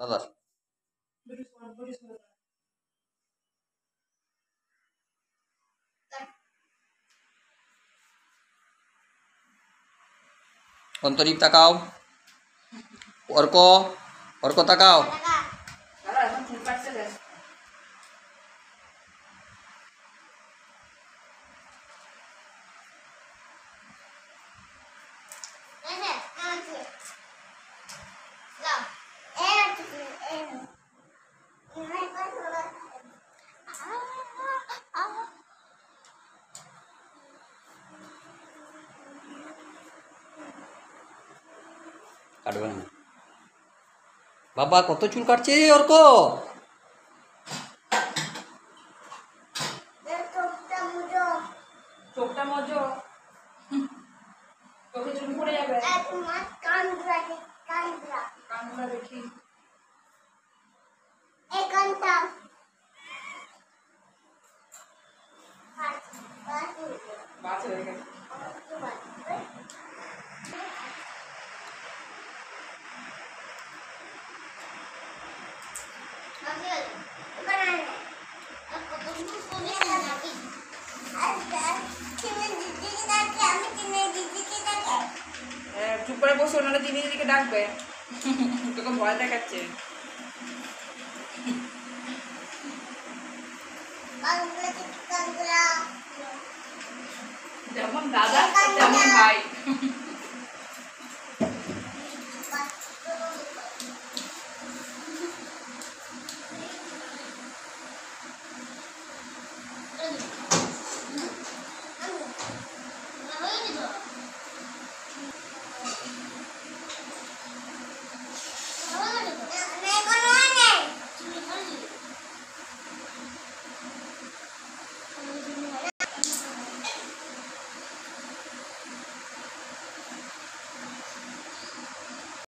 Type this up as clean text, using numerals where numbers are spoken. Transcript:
দাদার অন্তরীপ তাকাও, অর্ক অর্ক তাকাও। কাটবে না বাবা, কত চুল কাটছে অর্ক। চোখটা মজো, চোখে চুল পড়ে যাবে। কানগুলা দেখি, বাচ্চা হয়ে গেছে। চুপ করে বসে, ওনারা দিদি দিদিকে ডাকবে। তোকে ভয় দেখাচ্ছে। যেমন দাদা তেমন ভাই।